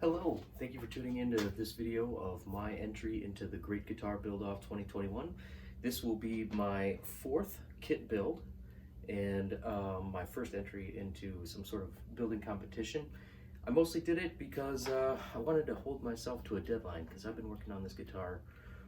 Hello, thank you for tuning into this video of my entry into the Great Guitar Build-Off 2021. This will be my fourth kit build and my first entry into some sort of building competition. I mostly did it because I wanted to hold myself to a deadline because I've been working on this guitar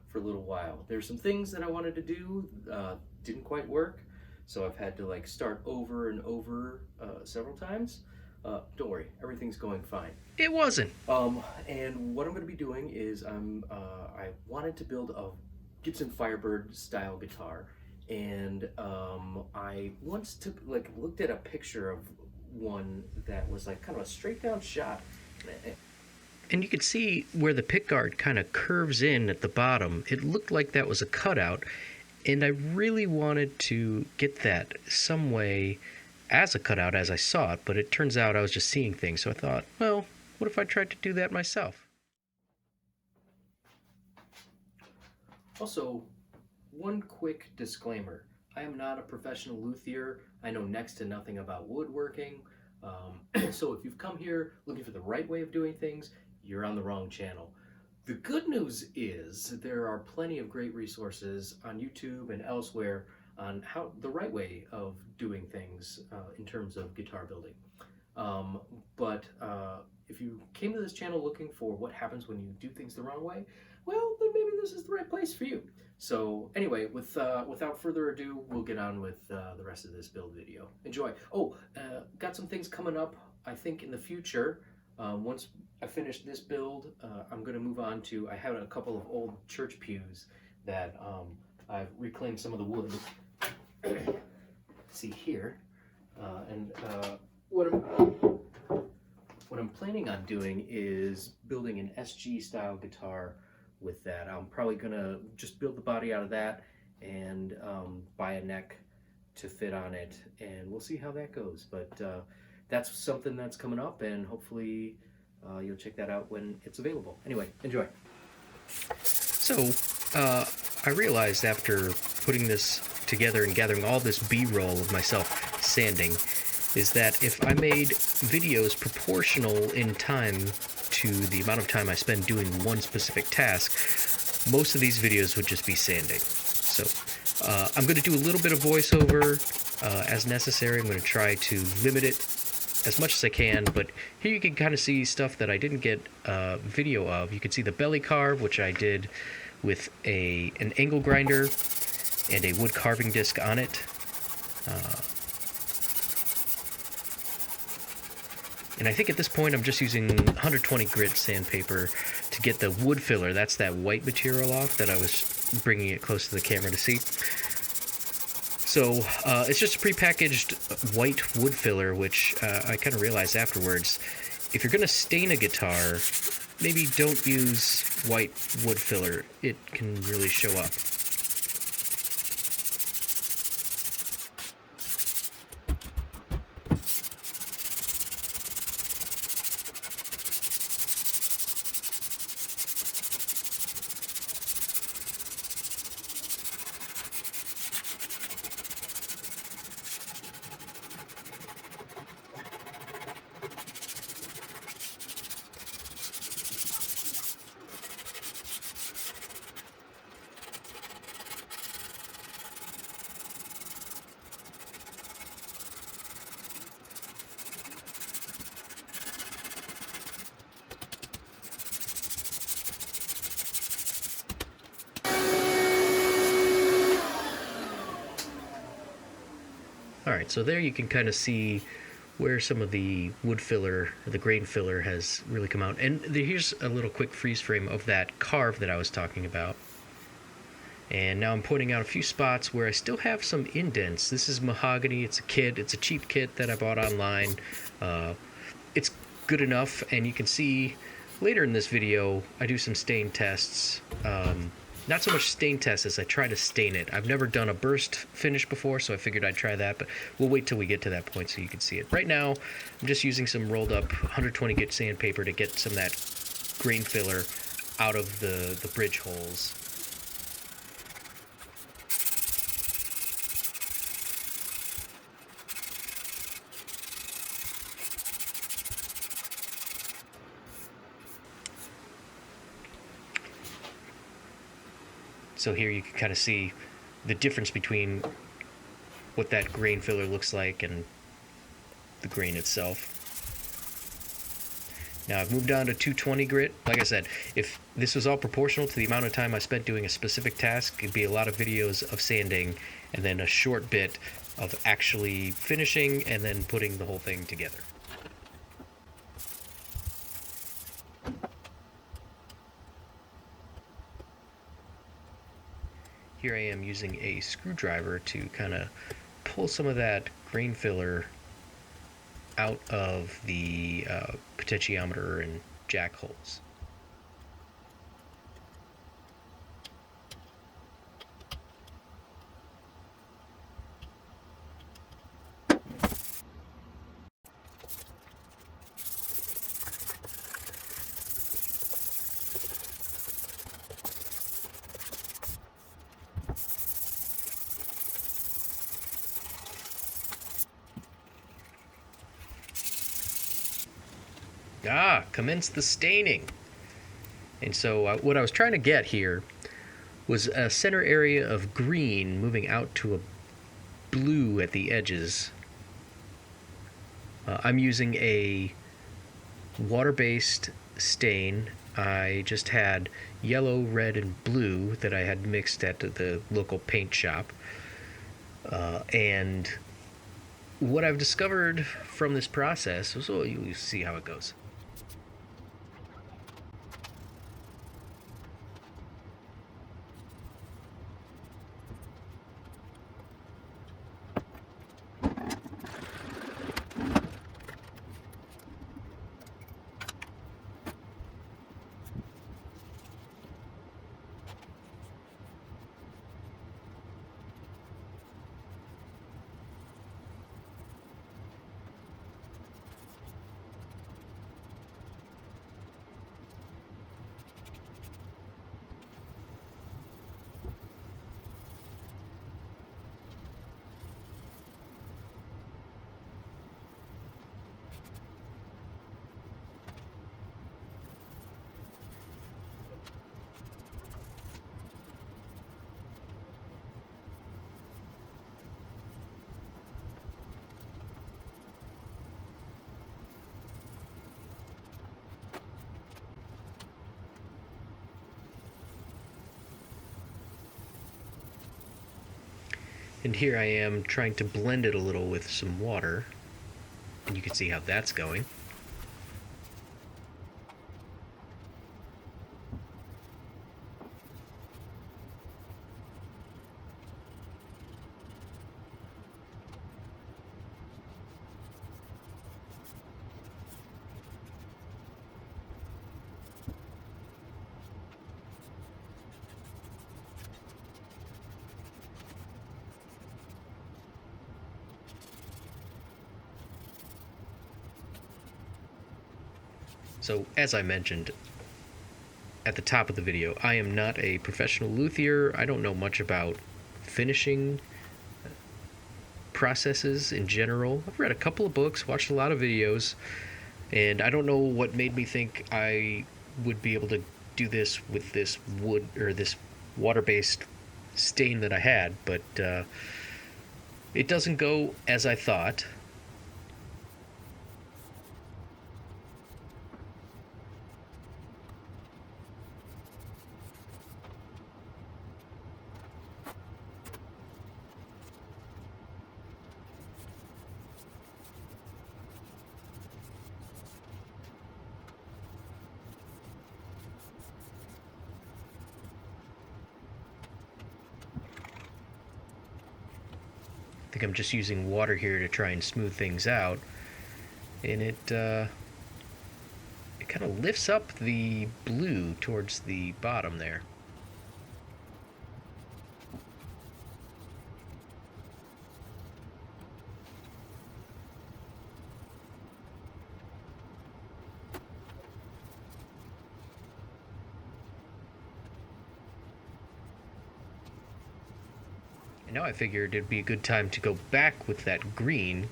for a little while. There's some things that I wanted to do, didn't quite work, so I've had to start over and over several times. Don't worry, everything's going fine. It wasn't. And what I'm going to be doing is I wanted to build a Gibson Firebird style guitar, and I once looked at a picture of one that was kind of a straight down shot. And you can see where the pickguard kind of curves in at the bottom. It looked like that was a cutout, and I really wanted to get that some way as a cutout as I saw it, but it turns out I was just seeing things, so I thought, well, what if I tried to do that myself? Also, one quick disclaimer. I am not a professional luthier. I know next to nothing about woodworking. So if you've come here looking for the right way of doing things, you're on the wrong channel. The good news is there are plenty of great resources on YouTube and elsewhere on how the right way of doing things in terms of guitar building. But if you came to this channel looking for what happens when you do things the wrong way, well, then maybe this is the right place for you. So anyway, without further ado, we'll get on with the rest of this build video. Enjoy. Oh, got some things coming up, I think, in the future. Once I finish this build, I'm going to move on to, I have a couple of old church pews that I've reclaimed some of the wood. See here, and what I'm planning on doing is building an SG style guitar with that. I'm probably gonna just build the body out of that and buy a neck to fit on it, and we'll see how that goes. But that's something that's coming up, and hopefully you'll check that out when it's available. Anyway, enjoy. So, I realized after putting this together and gathering all this B-roll of myself sanding is that if I made videos proportional in time to the amount of time I spend doing one specific task, most of these videos would just be sanding. So I'm going to do a little bit of voiceover as necessary. I'm going to try to limit it as much as I can, but here you can kind of see stuff that I didn't get video of. You can see the belly carve, which I did with an angle grinder and a wood carving disc on it. And I think at this point I'm just using 120 grit sandpaper to get the wood filler, that's that white material off that I was bringing it close to the camera to see. So it's just a prepackaged white wood filler, which I kind of realized afterwards, if you're going to stain a guitar, maybe don't use white wood filler. It can really show up. Alright, so there you can kind of see where some of the wood filler, the grain filler, has really come out. And here's a little quick freeze frame of that carve that I was talking about. And now I'm pointing out a few spots where I still have some indents. This is mahogany, it's a kit, it's a cheap kit that I bought online. It's good enough, and you can see later in this video I do some stain tests. Not so much stain tests as I try to stain it. I've never done a burst finish before, so I figured I'd try that, but we'll wait till we get to that point so you can see it. Right now, I'm just using some rolled up 120 grit sandpaper to get some of that grain filler out of the bridge holes. So here you can kind of see the difference between what that grain filler looks like and the grain itself. Now I've moved on to 220 grit. Like I said, if this was all proportional to the amount of time I spent doing a specific task, it'd be a lot of videos of sanding and then a short bit of actually finishing and then putting the whole thing together. Here I am using a screwdriver to kind of pull some of that grain filler out of the potentiometer and jack holes. Commence the staining. And so what I was trying to get here was a center area of green moving out to a blue at the edges. I'm using a water-based stain. I just had yellow, red, and blue that I had mixed at the local paint shop. And what I've discovered from this process, so you see how it goes. And here I am trying to blend it a little with some water. And you can see how that's going. So, as I mentioned at the top of the video, I am not a professional luthier. I don't know much about finishing processes in general. I've read a couple of books, watched a lot of videos, and I don't know what made me think I would be able to do this with this wood or this water-based stain that I had, but it doesn't go as I thought. I think I'm just using water here to try and smooth things out, and it kind of lifts up the blue towards the bottom there. And now I figured it'd be a good time to go back with that green,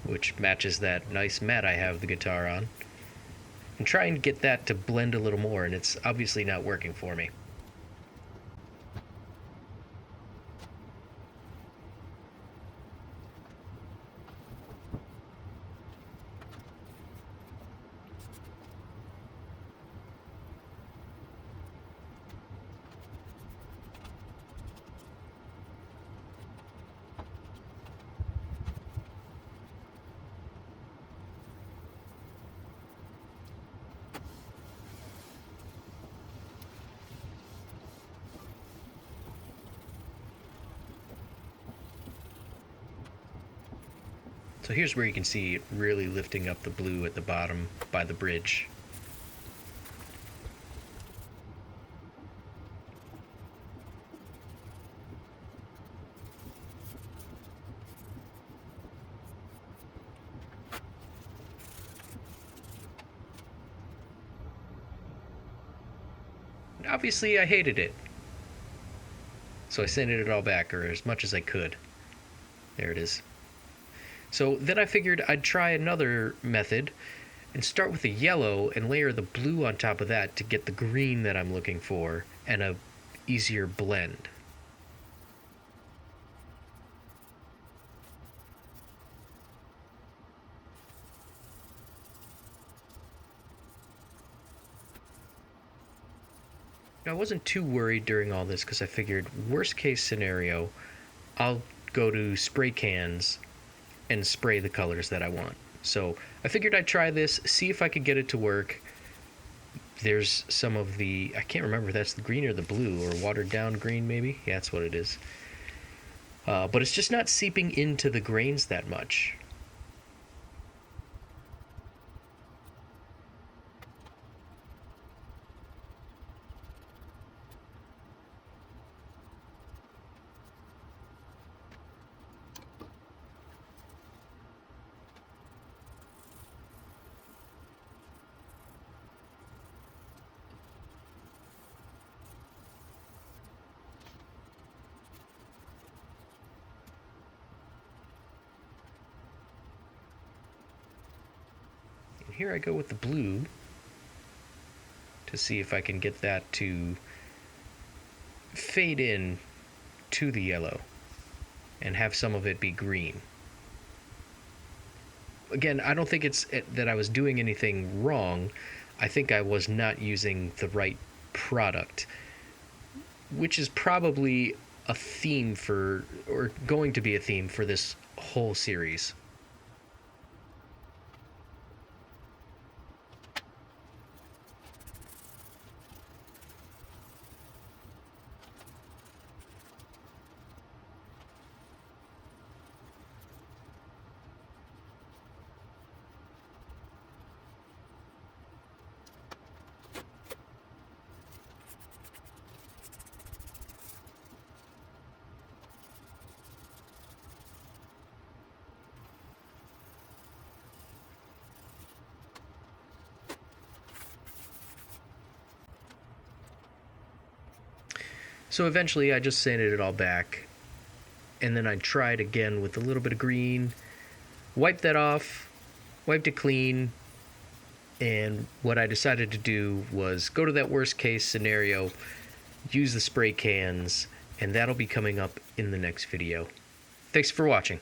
which matches that nice mat I have the guitar on, and try and get that to blend a little more, and it's obviously not working for me. So here's where you can see it really lifting up the blue at the bottom by the bridge. Obviously I hated it, so I sanded it all back, or as much as I could. There it is. So then I figured I'd try another method and start with the yellow and layer the blue on top of that to get the green that I'm looking for and a easier blend. Now, I wasn't too worried during all this because I figured worst case scenario, I'll go to spray cans and spray the colors that I want. So I figured I'd try this, see if I could get it to work. There's some of the, I can't remember if that's the green or the blue, or watered down green maybe. Yeah, that's what it is. But it's just not seeping into the grains that much. And here I go with the blue to see if I can get that to fade in to the yellow and have some of it be green. Again, I don't think it's that I was doing anything wrong. I think I was not using the right product, which is probably a theme for, or going to be a theme for this whole series. So eventually I just sanded it all back, and then I tried again with a little bit of green, wiped that off, wiped it clean, and what I decided to do was go to that worst case scenario, use the spray cans, and that'll be coming up in the next video. Thanks for watching.